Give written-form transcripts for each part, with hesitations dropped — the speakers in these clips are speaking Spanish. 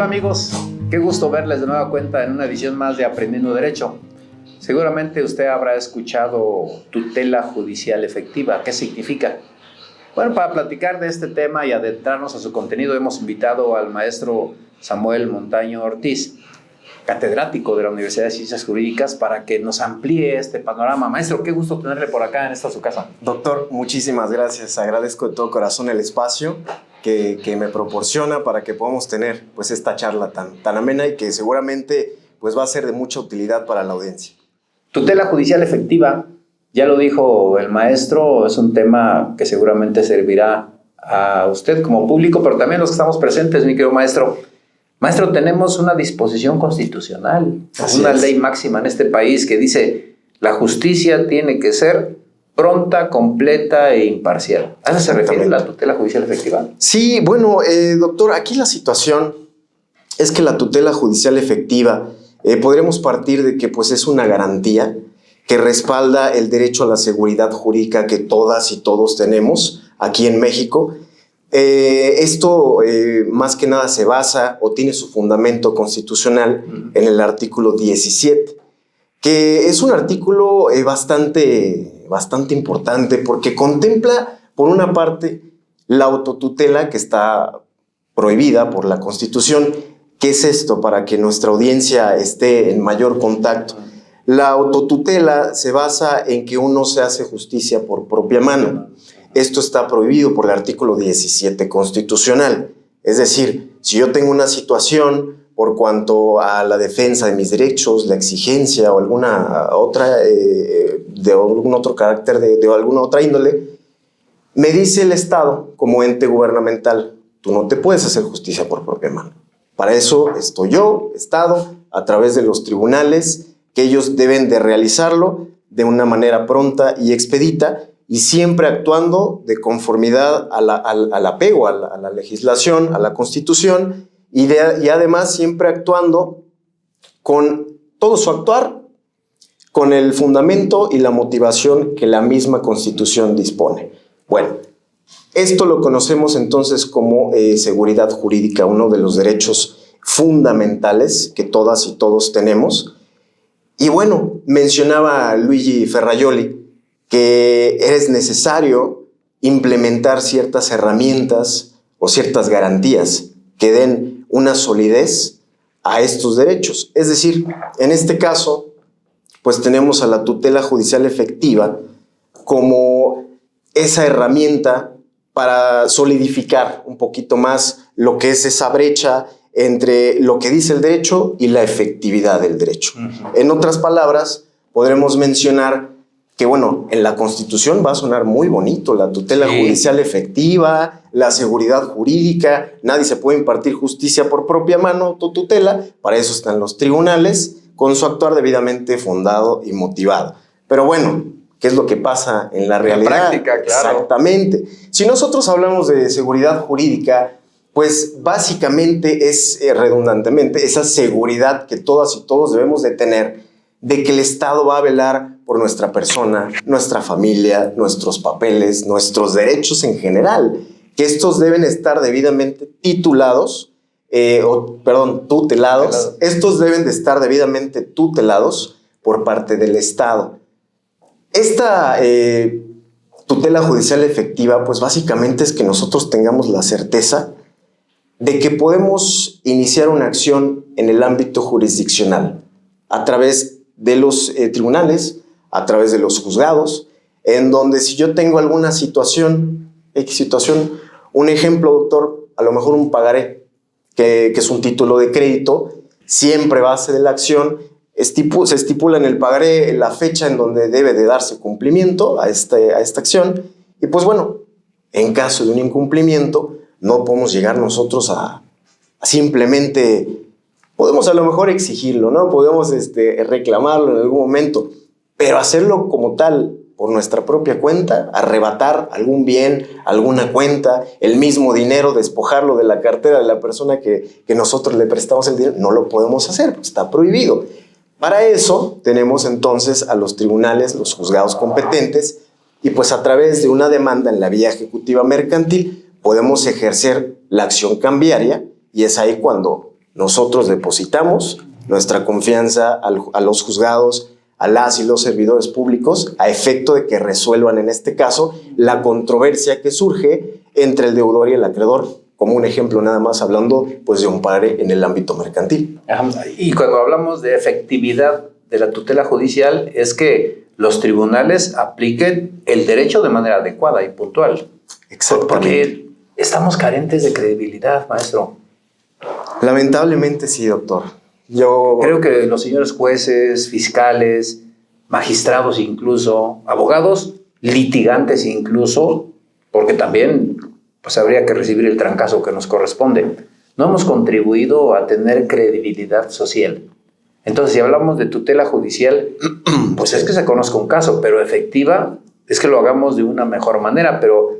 Hola amigos, qué gusto verles de nueva cuenta en una edición más de Aprendiendo Derecho. Seguramente usted habrá escuchado tutela judicial efectiva. ¿Qué significa? Bueno, para platicar de este tema y adentrarnos a su contenido hemos invitado al maestro Samuel Montaño Ortiz, catedrático de la Universidad de Ciencias Jurídicas, para que nos amplíe este panorama. Maestro, qué gusto tenerle por acá en esta su casa. Doctor, muchísimas gracias. Agradezco de todo corazón el espacio que me proporciona para que podamos tener pues esta charla tan amena y que seguramente pues va a ser de mucha utilidad para la audiencia. Tutela judicial efectiva, ya lo dijo el maestro, es un tema que seguramente servirá a usted como público, pero también a los que estamos presentes, mi querido maestro. Maestro, tenemos una disposición constitucional, una ley máxima en este país que dice la justicia tiene que ser pronta, completa e imparcial. ¿A eso se refiere la tutela judicial efectiva? Sí, bueno, doctor, aquí la situación es que la tutela judicial efectiva podremos partir de que pues, es una garantía que respalda el derecho a la seguridad jurídica que todas y todos tenemos aquí en México. Esto más que nada se basa o tiene su fundamento constitucional en el artículo 17, que es un artículo bastante importante porque contempla, por una parte, la autotutela que está prohibida por la Constitución. ¿Qué es esto? Para que nuestra audiencia esté en mayor contacto. La autotutela se basa en que uno se hace justicia por propia mano. Esto está prohibido por el artículo 17 constitucional. Es decir, si yo tengo una situación por cuanto a la defensa de mis derechos, la exigencia o alguna otra, de algún otro carácter, de alguna otra índole, me dice el Estado como ente gubernamental, tú no te puedes hacer justicia por propia mano. Para eso estoy yo, Estado, a través de los tribunales, que ellos deben de realizarlo de una manera pronta y expedita, y siempre actuando de conformidad al apego a la legislación, a la Constitución, y además siempre actuando con todo su actuar, con el fundamento y la motivación que la misma Constitución dispone. Bueno, esto lo conocemos entonces como seguridad jurídica, uno de los derechos fundamentales que todas y todos tenemos. Y bueno, mencionaba Luigi Ferrajoli que es necesario implementar ciertas herramientas o ciertas garantías que den una solidez a estos derechos. Es decir, en este caso, pues tenemos a la tutela judicial efectiva como esa herramienta para solidificar un poquito más lo que es esa brecha entre lo que dice el derecho y la efectividad del derecho. En otras palabras, podremos mencionar que, bueno, en la Constitución va a sonar muy bonito, la tutela judicial efectiva, la seguridad jurídica, nadie se puede impartir justicia por propia mano, autotutela, para eso están los tribunales, con su actuar debidamente fundado y motivado. Pero bueno, ¿qué es lo que pasa en la realidad? La práctica, claro. Exactamente. Si nosotros hablamos de seguridad jurídica, pues básicamente es redundantemente esa seguridad que todas y todos debemos de tener de que el Estado va a velar por nuestra persona, nuestra familia, nuestros papeles, nuestros derechos en general, que estos deben estar debidamente tutelados. Estos deben de estar debidamente tutelados por parte del Estado. Esta tutela judicial efectiva, pues básicamente es que nosotros tengamos la certeza de que podemos iniciar una acción en el ámbito jurisdiccional a través de los tribunales, a través de los juzgados, en donde si yo tengo alguna situación, un ejemplo, doctor, a lo mejor un pagaré, que es un título de crédito, siempre base de la acción, se estipula en el pagaré la fecha en donde debe de darse cumplimiento a esta acción, y pues bueno, en caso de un incumplimiento, no podemos llegar nosotros a simplemente... Podemos a lo mejor exigirlo, ¿no? Podemos reclamarlo en algún momento, pero hacerlo como tal, por nuestra propia cuenta, arrebatar algún bien, alguna cuenta, el mismo dinero, despojarlo de la cartera de la persona que nosotros le prestamos el dinero, no lo podemos hacer, está prohibido. Para eso tenemos entonces a los tribunales, los juzgados competentes, y pues a través de una demanda en la vía ejecutiva mercantil podemos ejercer la acción cambiaria, y es ahí cuando nosotros depositamos nuestra confianza a los juzgados, a las y los servidores públicos, a efecto de que resuelvan, en este caso, la controversia que surge entre el deudor y el acreedor, como un ejemplo nada más, hablando pues de un padre en el ámbito mercantil. Y cuando hablamos de efectividad de la tutela judicial, es que los tribunales apliquen el derecho de manera adecuada y puntual. Exactamente. Porque estamos carentes de credibilidad, maestro. Lamentablemente sí, doctor. Yo creo que los señores jueces, fiscales, magistrados incluso, abogados, litigantes incluso, porque también pues habría que recibir el trancazo que nos corresponde, no hemos contribuido a tener credibilidad social. Entonces, si hablamos de tutela judicial, pues es que se conozca un caso, pero efectiva es que lo hagamos de una mejor manera. Pero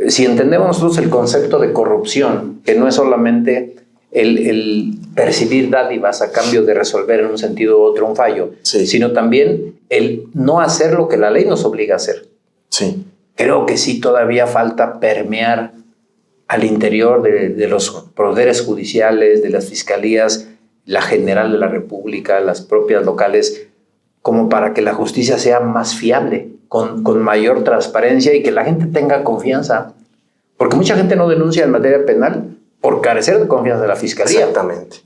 si entendemos nosotros el concepto de corrupción, que no es solamente el percibir dádivas a cambio de resolver en un sentido u otro un fallo, sí, sino también el no hacer lo que la ley nos obliga a hacer. Sí. Creo que sí todavía falta permear al interior de los poderes judiciales, de las fiscalías, la General de la República, las propias locales, como para que la justicia sea más fiable, con mayor transparencia y que la gente tenga confianza. Porque mucha gente no denuncia en materia penal por carecer de confianza de la fiscalía. Exactamente.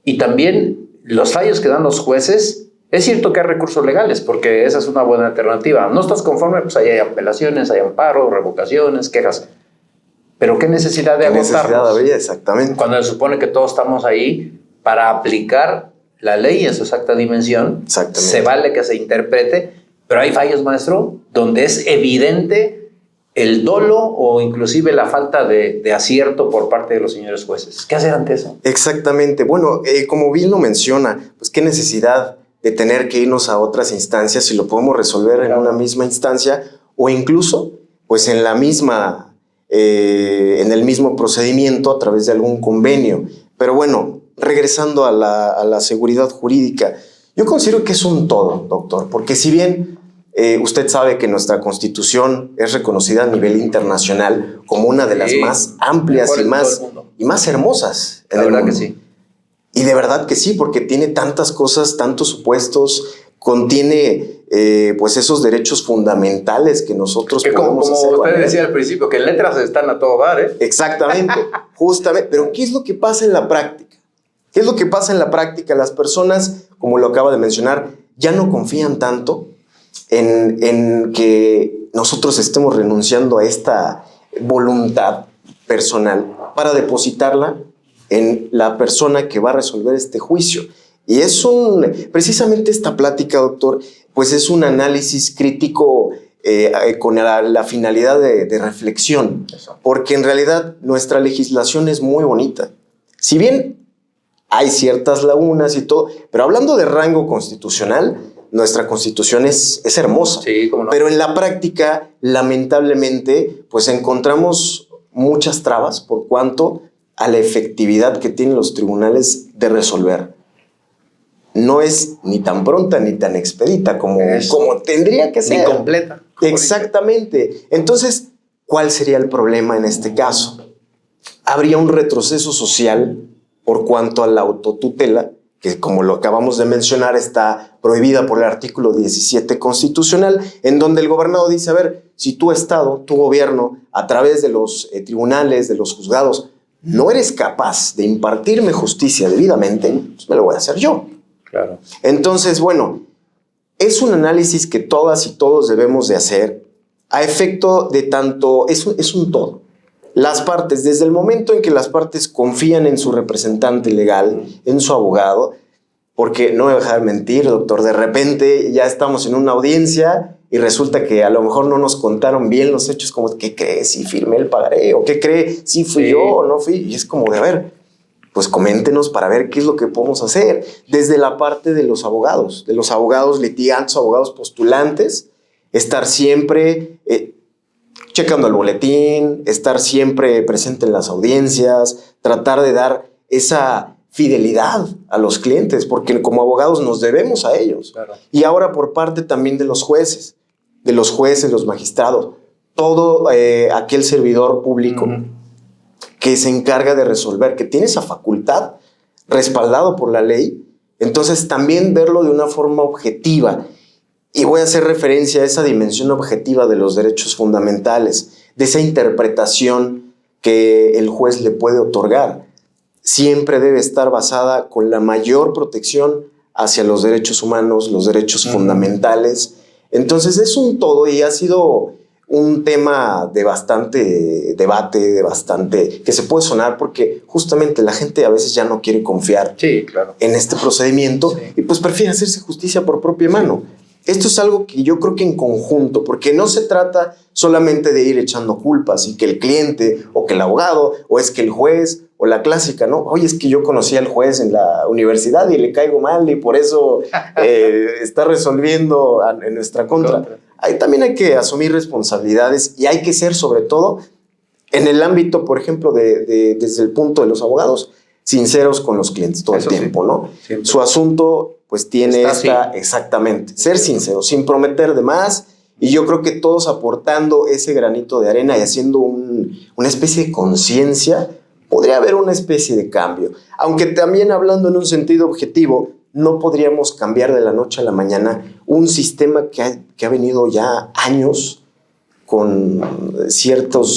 Y también los fallos que dan los jueces, es cierto que hay recursos legales, porque esa es una buena alternativa. No estás conforme, pues ahí hay apelaciones, hay amparos, revocaciones, quejas. Pero ¿qué necesidad de agotarlos? Necesidad habría, exactamente. Cuando se supone que todos estamos ahí para aplicar la ley en su exacta dimensión. Exactamente. Se vale que se interprete, pero hay fallos, maestro, donde es evidente el dolo o inclusive la falta de acierto por parte de los señores jueces. ¿Qué hacer ante eso? Exactamente. Bueno, como bien lo menciona, pues qué necesidad de tener que irnos a otras instancias si lo podemos resolver en una misma instancia o incluso pues en la misma, en el mismo procedimiento a través de algún convenio. Pero bueno, regresando a la seguridad jurídica, yo considero que es un todo, doctor, porque si bien usted sabe que nuestra Constitución es reconocida a nivel internacional como una de las más amplias y más hermosas en el mundo. La verdad que sí. Y de verdad que sí, porque tiene tantas cosas, tantos supuestos, contiene pues esos derechos fundamentales que nosotros podemos hacer. Como usted decía al principio, que letras están a todo dar, ¿eh? Exactamente, justamente. Pero ¿qué es lo que pasa en la práctica? ¿Qué es lo que pasa en la práctica? Las personas, como lo acaba de mencionar, ya no confían tanto en que nosotros estemos renunciando a esta voluntad personal para depositarla en la persona que va a resolver este juicio. Y es precisamente esta plática, doctor, pues es un análisis crítico con la finalidad de reflexión. Eso. Porque en realidad nuestra legislación es muy bonita. Si bien hay ciertas lagunas y todo, pero hablando de rango constitucional, nuestra Constitución es hermosa. Sí, cómo no. Pero en la práctica, lamentablemente, pues encontramos muchas trabas por cuanto a la efectividad que tienen los tribunales de resolver. No es ni tan pronta ni tan expedita como tendría que ser. Ni completa. Exactamente. Entonces, ¿cuál sería el problema en este caso? Habría un retroceso social por cuanto a la autotutela, que como lo acabamos de mencionar está prohibida por el artículo 17 constitucional, en donde el gobernador dice, a ver, si tu Estado, tu gobierno, a través de los tribunales, de los juzgados, no eres capaz de impartirme justicia debidamente, pues me lo voy a hacer yo. Claro. Entonces, bueno, es un análisis que todas y todos debemos de hacer a efecto de tanto, es un todo. Las partes, desde el momento en que las partes confían en su representante legal, en su abogado, porque no me voy a dejar mentir, doctor, de repente ya estamos en una audiencia y resulta que a lo mejor no nos contaron bien los hechos, como, ¿qué crees? Si firmé el pagaré, o ¿qué cree? Si fui yo o no fui. Y es como de, a ver, pues coméntenos para ver qué es lo que podemos hacer. Desde la parte de los abogados litigantes, abogados postulantes, estar siempre checando el boletín, estar siempre presente en las audiencias, tratar de dar esa fidelidad a los clientes, porque como abogados nos debemos a ellos. Claro. Y ahora por parte también de los jueces, los magistrados, todo aquel servidor público que se encarga de resolver, que tiene esa facultad respaldado por la ley, entonces también verlo de una forma objetiva. Y voy a hacer referencia a esa dimensión objetiva de los derechos fundamentales, de esa interpretación que el juez le puede otorgar. Siempre debe estar basada con la mayor protección hacia los derechos humanos, los derechos fundamentales. Entonces es un todo y ha sido un tema de bastante debate, que se puede sonar porque justamente la gente a veces ya no quiere confiar en este procedimiento y pues prefiere hacerse justicia por propia mano. Esto es algo que yo creo que en conjunto, porque no se trata solamente de ir echando culpas y que el cliente o que el abogado o es que el juez o la clásica, ¿no? Oye, es que yo conocí al juez en la universidad y le caigo mal y por eso está resolviendo en nuestra contra. Ahí también hay que asumir responsabilidades y hay que ser, sobre todo, en el ámbito, por ejemplo, desde el punto de los abogados, sinceros con los clientes todo el tiempo, ¿no? Siempre. Su asunto, pues, tiene exactamente, ser sincero, sin prometer de más, y yo creo que todos aportando ese granito de arena y haciendo una especie de conciencia, podría haber una especie de cambio. Aunque también hablando en un sentido objetivo, no podríamos cambiar de la noche a la mañana un sistema que ha venido ya años con ciertos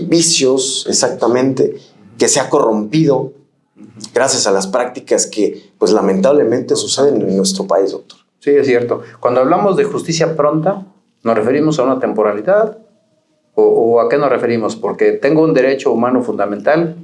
vicios, exactamente, que se ha corrompido gracias a las prácticas que, pues, lamentablemente suceden en nuestro país, doctor. Sí, es cierto. Cuando hablamos de justicia pronta, ¿nos referimos a una temporalidad? ¿O a qué nos referimos? Porque tengo un derecho humano fundamental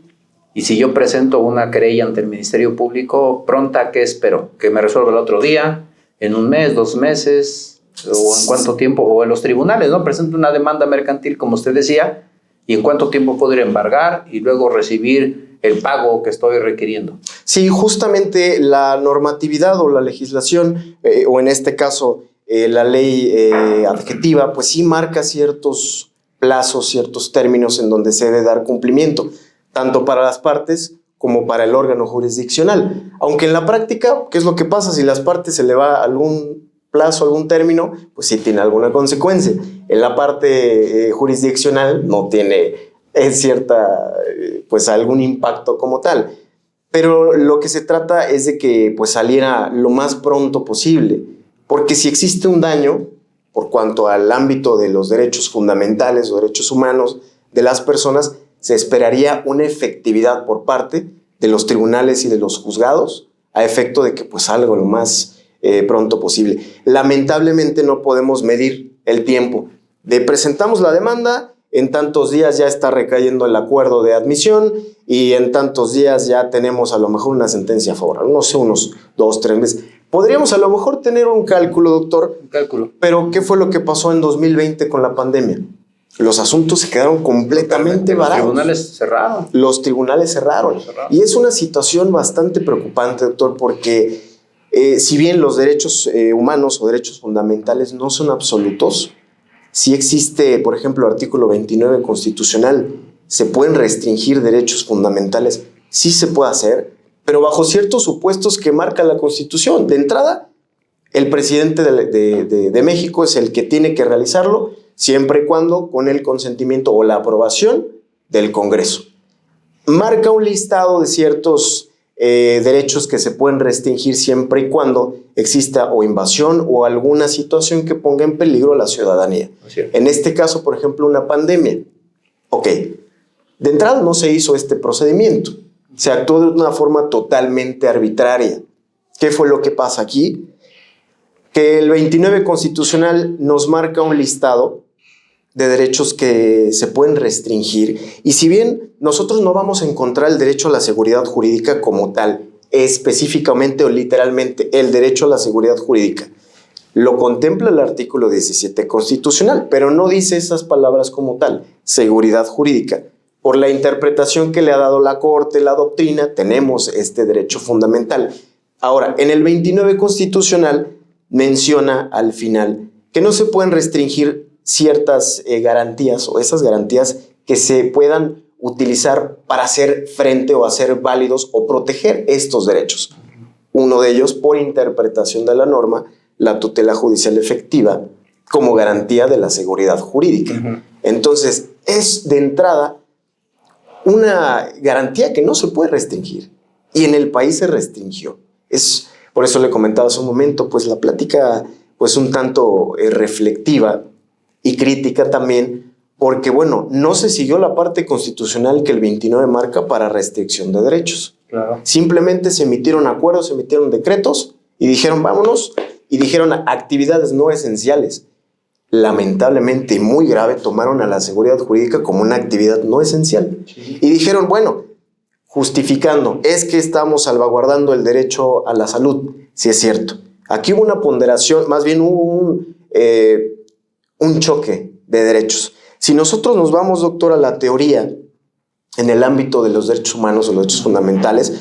y si yo presento una querella ante el Ministerio Público, ¿pronta qué espero? ¿Que me resuelva el otro día? ¿En un mes, 2 meses? ¿O en cuánto tiempo? O en los tribunales, ¿no? Presento una demanda mercantil, como usted decía, ¿y en cuánto tiempo podría embargar y luego recibir el pago que estoy requiriendo? Sí, justamente la normatividad o la legislación, o en este caso la ley adjetiva, pues sí marca ciertos plazos, ciertos términos en donde se debe dar cumplimiento, tanto para las partes como para el órgano jurisdiccional. Aunque en la práctica, ¿qué es lo que pasa? Si las partes se le va algún plazo, algún término, pues sí tiene alguna consecuencia. En la parte jurisdiccional no tiene pues algún impacto como tal. Pero lo que se trata es de que pues saliera lo más pronto posible, porque si existe un daño por cuanto al ámbito de los derechos fundamentales o derechos humanos de las personas, se esperaría una efectividad por parte de los tribunales y de los juzgados a efecto de que pues salga lo más pronto posible. Lamentablemente no podemos medir el tiempo. Presentamos la demanda, en tantos días ya está recayendo el acuerdo de admisión y en tantos días ya tenemos a lo mejor una sentencia favorable, no sé, unos 2, 3 meses. Podríamos a lo mejor tener un cálculo, doctor. Un cálculo. Pero ¿qué fue lo que pasó en 2020 con la pandemia? Los asuntos se quedaron completamente varados. Los tribunales cerraron. Y es una situación bastante preocupante, doctor, porque si bien los derechos humanos o derechos fundamentales no son absolutos, sí existe, por ejemplo, el artículo 29 constitucional, se pueden restringir derechos fundamentales, sí se puede hacer, pero bajo ciertos supuestos que marca la Constitución. De entrada, el presidente de México es el que tiene que realizarlo, siempre y cuando con el consentimiento o la aprobación del Congreso. Marca un listado de ciertos derechos que se pueden restringir siempre y cuando exista o invasión o alguna situación que ponga en peligro a la ciudadanía. En este caso, por ejemplo, una pandemia. Ok, de entrada no se hizo este procedimiento. Se actuó de una forma totalmente arbitraria. ¿Qué fue lo que pasa aquí? Que el 29 constitucional nos marca un listado de derechos que se pueden restringir. Y si bien nosotros no vamos a encontrar el derecho a la seguridad jurídica como tal, específicamente o literalmente el derecho a la seguridad jurídica, lo contempla el artículo 17 constitucional, pero no dice esas palabras como tal, seguridad jurídica. Por la interpretación que le ha dado la Corte, la doctrina, tenemos este derecho fundamental. Ahora, en el 29 constitucional menciona al final que no se pueden restringir ciertas garantías o esas garantías que se puedan utilizar para hacer frente o hacer válidos o proteger estos derechos. Uno de ellos, por interpretación de la norma, la tutela judicial efectiva como garantía de la seguridad jurídica. Entonces, es de entrada una garantía que no se puede restringir. y en el país se restringió. Es por eso le comentaba hace un momento, pues la plática pues un tanto reflectiva y crítica también, porque bueno, no se siguió la parte constitucional que el 29 marca para restricción de derechos. Claro. Simplemente se emitieron acuerdos, se emitieron decretos y dijeron vámonos, y dijeron actividades no esenciales. Lamentablemente y muy grave, tomaron a la seguridad jurídica como una actividad no esencial. Sí. Y dijeron, bueno, justificando, es que estamos salvaguardando el derecho a la salud. Sí, es cierto. Aquí hubo una ponderación, más bien hubo un choque de derechos. Si nosotros nos vamos, doctor, a la teoría en el ámbito de los derechos humanos o los derechos fundamentales,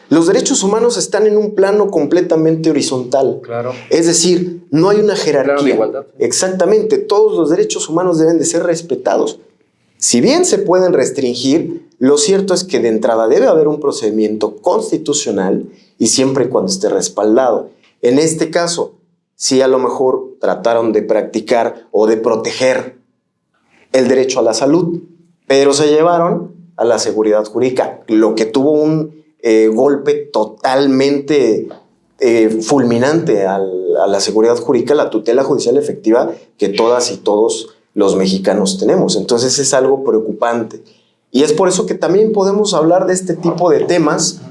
los derechos humanos están en un plano completamente horizontal. Claro. Es decir, no hay una jerarquía. Plano de igualdad. Exactamente. Todos los derechos humanos deben de ser respetados. Si bien se pueden restringir, lo cierto es que de entrada debe haber un procedimiento constitucional y siempre y cuando esté respaldado. En este caso, sí a lo mejor trataron de practicar o de proteger el derecho a la salud, pero se llevaron a la seguridad jurídica, lo que tuvo un golpe totalmente fulminante a la seguridad jurídica, la tutela judicial efectiva que todas y todos los mexicanos tenemos. Entonces es algo preocupante. Y es por eso que también podemos hablar de este tipo de temas,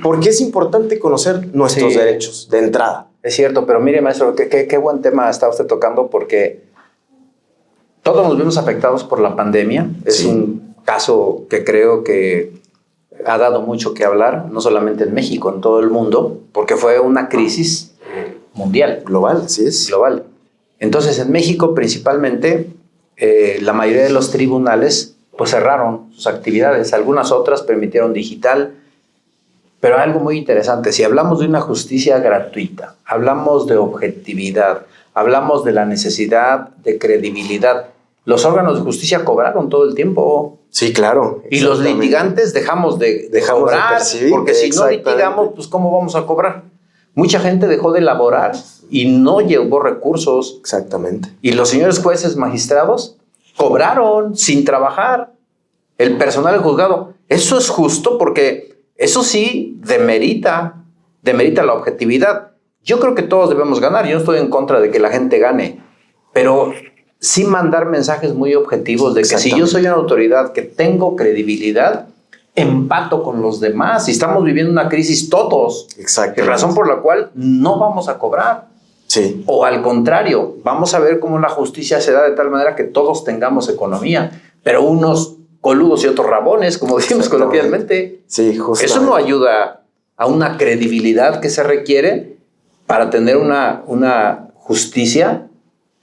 porque es importante conocer nuestros derechos de entrada. Es cierto, pero mire, maestro, qué buen tema está usted tocando, porque todos nos vimos afectados por la pandemia. Es un caso que creo que ha dado mucho que hablar, no solamente en México, en todo el mundo, porque fue una crisis mundial. Global, así es. Global. Entonces, en México principalmente, la mayoría de los tribunales pues cerraron sus actividades, algunas otras permitieron digital, pero algo muy interesante, si hablamos de una justicia gratuita, hablamos de objetividad, hablamos de la necesidad de credibilidad, los órganos de justicia cobraron todo el tiempo. Sí, claro. Y los litigantes dejamos de cobrar, porque si no litigamos, pues ¿cómo vamos a cobrar? Mucha gente dejó de elaborar y no llevó recursos. Exactamente. Y los señores jueces magistrados cobraron sin trabajar. El personal del juzgado. Eso es justo porque eso sí demerita la objetividad. Yo creo que todos debemos ganar. Yo no estoy en contra de que la gente gane, pero sí mandar mensajes muy objetivos de que si yo soy una autoridad que tengo credibilidad, empato con los demás y estamos viviendo una crisis todos. Exacto. Razón por la cual no vamos a cobrar. Sí. O al contrario, vamos a ver cómo la justicia se da de tal manera que todos tengamos economía, pero unos coludos y otros rabones, como decimos coloquialmente. Sí, justamente. Eso no ayuda a una credibilidad que se requiere para tener una justicia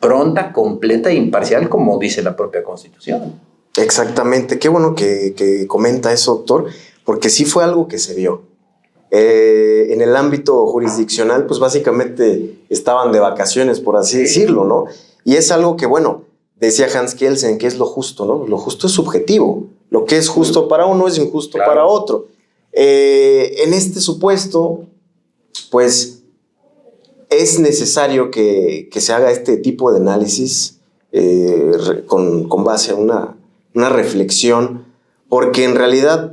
pronta, completa e imparcial, como dice la propia Constitución. Exactamente. Qué bueno que comenta eso, doctor, porque sí fue algo que se vio. En el ámbito jurisdiccional, pues básicamente estaban de vacaciones, por así decirlo, ¿no? Y es algo que, bueno, decía Hans Kelsen, que es lo justo, ¿no? Lo justo es subjetivo. Lo que es justo para uno es injusto para otro. En este supuesto, pues, es necesario que se haga este tipo de análisis con base a una reflexión, porque en realidad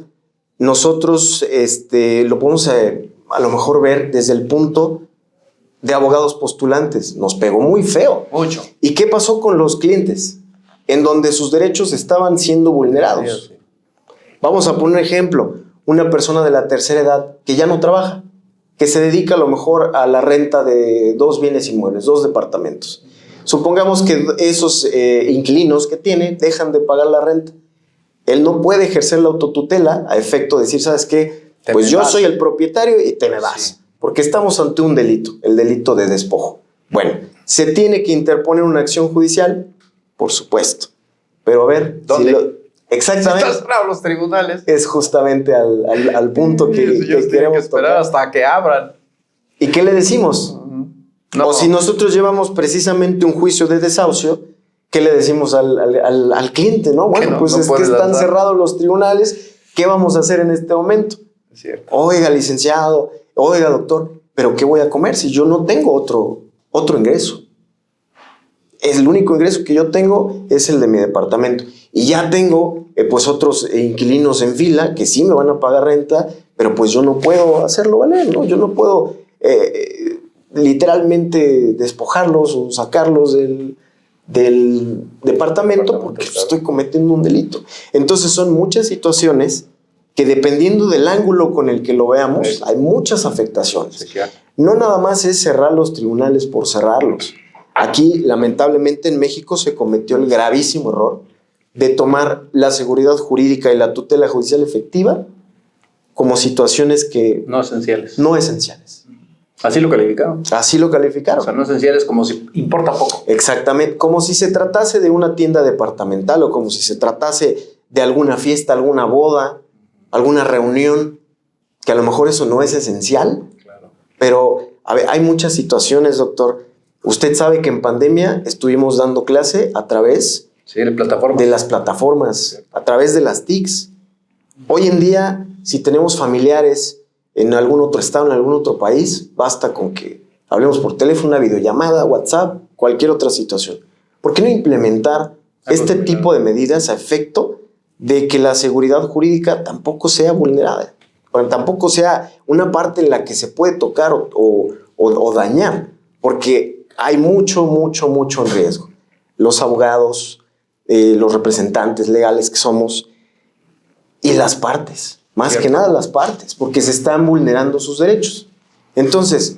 nosotros lo podemos a lo mejor ver desde el punto de abogados postulantes. Nos pegó muy feo. Mucho. ¿Y qué pasó con los clientes? En donde sus derechos estaban siendo vulnerados. Sí. Vamos a poner un ejemplo. Una persona de la tercera edad que ya no trabaja, que se dedica a lo mejor a la renta de 2 bienes inmuebles, 2 departamentos. Supongamos que esos inquilinos que tiene dejan de pagar la renta. Él no puede ejercer la autotutela a efecto de decir, ¿sabes qué? Pues yo soy el propietario y te me vas. Sí. Porque estamos ante un delito, el delito de despojo. Bueno, ¿se tiene que interponer una acción judicial? Por supuesto. Pero a ver... ¿Dónde? Exactamente. Están cerrados los tribunales. Es justamente al punto que queremos que esperar tocar. Hasta que abran. ¿Y qué le decimos? No. O si nosotros llevamos precisamente un juicio de desahucio, ¿qué le decimos al cliente? ¿No? Bueno, pues es que están cerrados los tribunales. ¿Qué vamos a hacer en este momento? Es cierto. Oiga, licenciado, oiga, doctor, ¿pero qué voy a comer si yo no tengo otro ingreso? El único ingreso que yo tengo es el de mi departamento. Y ya tengo pues otros inquilinos en fila que sí me van a pagar renta, pero pues yo no puedo hacerlo valer, ¿no? Yo no puedo literalmente despojarlos o sacarlos del departamento porque estoy cometiendo un delito. Entonces son muchas situaciones que dependiendo del ángulo con el que lo veamos, hay muchas afectaciones. Sí, claro. No nada más es cerrar los tribunales por cerrarlos. Aquí, lamentablemente, en México se cometió el gravísimo error de tomar la seguridad jurídica y la tutela judicial efectiva como situaciones que... No esenciales. No esenciales. Así lo calificaron. Así lo calificaron. O sea, no esenciales como si importa poco. Exactamente. Como si se tratase de una tienda departamental o como si se tratase de alguna fiesta, alguna boda, alguna reunión, que a lo mejor eso no es esencial. Claro. Pero a ver, hay muchas situaciones, doctor. Usted sabe que en pandemia estuvimos dando clase a través de las plataformas, a través de las TICs. Hoy en día, si tenemos familiares en algún otro estado, en algún otro país, basta con que hablemos por teléfono, una videollamada, WhatsApp, cualquier otra situación. ¿Por qué no implementar este tipo de medidas a efecto de que la seguridad jurídica tampoco sea vulnerada? Bueno, tampoco sea una parte en la que se puede tocar o dañar, porque hay mucho en riesgo. Los abogados, los representantes legales que somos y las partes, más que nada las partes, porque se están vulnerando sus derechos. Entonces,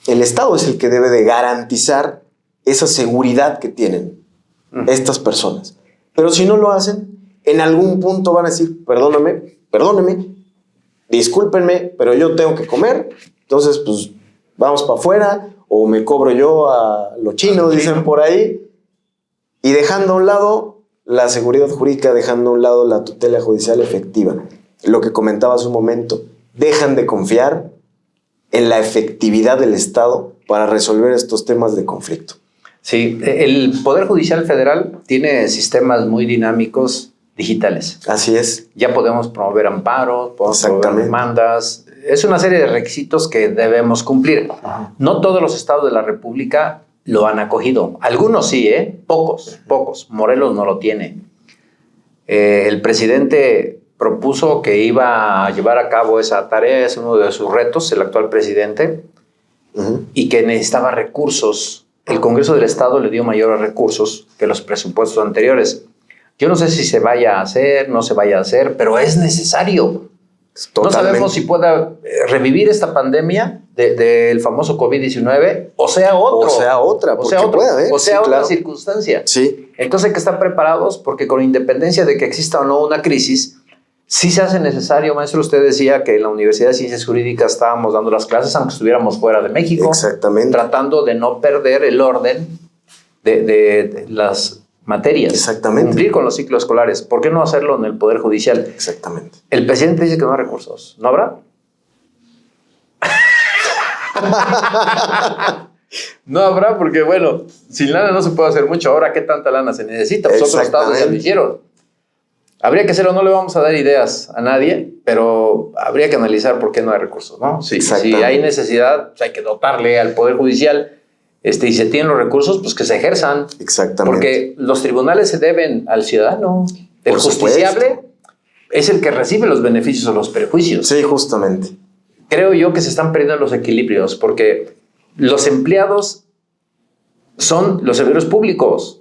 el Estado es el que debe de garantizar esa seguridad que tienen estas personas. Pero si no lo hacen, en algún punto van a decir, perdóneme, discúlpenme, pero yo tengo que comer, entonces pues vamos para afuera, o me cobro yo a lo chino, dicen por ahí, y dejando a un lado la seguridad jurídica, dejando a un lado la tutela judicial efectiva. Lo que comentaba hace un momento, dejan de confiar en la efectividad del Estado para resolver estos temas de conflicto. Sí, el Poder Judicial Federal tiene sistemas muy dinámicos digitales. Así es. Ya podemos promover amparos, podemos promover demandas. Es una serie de requisitos que debemos cumplir. Ajá. No todos los estados de la República lo han acogido. Algunos sí, pocos. Morelos no lo tiene. El presidente propuso que iba a llevar a cabo esa tarea, es uno de sus retos, el actual presidente, y que necesitaba recursos. El Congreso del Estado le dio mayores recursos que los presupuestos anteriores. Yo no sé si se vaya a hacer, no se vaya a hacer, pero es necesario. Totalmente. No sabemos si pueda revivir esta pandemia del famoso COVID-19 o sea otra circunstancia. Sí. Entonces hay que estar preparados porque con independencia de que exista o no una crisis, sí se hace necesario, maestro. Usted decía que en la Universidad de Ciencias Jurídicas estábamos dando las clases aunque estuviéramos fuera de México. Exactamente. Tratando de no perder el orden de las materias. Exactamente. Cumplir con los ciclos escolares. ¿Por qué no hacerlo en el Poder Judicial? Exactamente. El presidente dice que no hay recursos. ¿No habrá? No habrá porque, bueno, sin lana no se puede hacer mucho. Ahora, ¿qué tanta lana se necesita? Pues otros estados ya lo hicieron. Habría que hacerlo, no le vamos a dar ideas a nadie, pero habría que analizar por qué no hay recursos, ¿no? Si hay necesidad, pues hay que dotarle al Poder Judicial. Y si se tienen los recursos, pues que se ejerzan. Exactamente. Porque los tribunales se deben al ciudadano. El justiciable es el que recibe los beneficios o los perjuicios. Sí, justamente. Creo yo que se están perdiendo los equilibrios porque los empleados son los servidores públicos.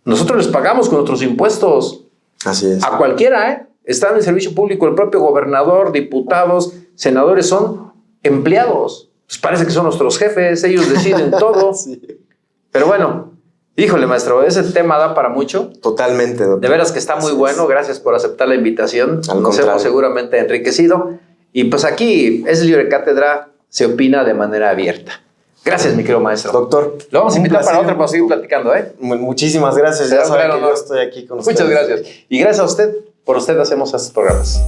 Nosotros les pagamos con nuestros impuestos. Así es. A cualquiera, Está en el servicio público. El propio gobernador, diputados, senadores son empleados. Pues parece que son nuestros jefes, ellos deciden todo. Sí. Pero bueno, híjole, maestro, ese tema da para mucho. Totalmente, doctor. De veras que está muy bueno. Gracias por aceptar la invitación. Nos hemos seguramente enriquecido. Y pues aquí es Libre Cátedra, se opina de manera abierta. Gracias, mi querido maestro. Doctor. Lo vamos a invitar para otra para seguir platicando, Muchísimas gracias. Ya saben que yo estoy aquí con ustedes. Muchas gracias. Y gracias a usted, por usted hacemos estos programas.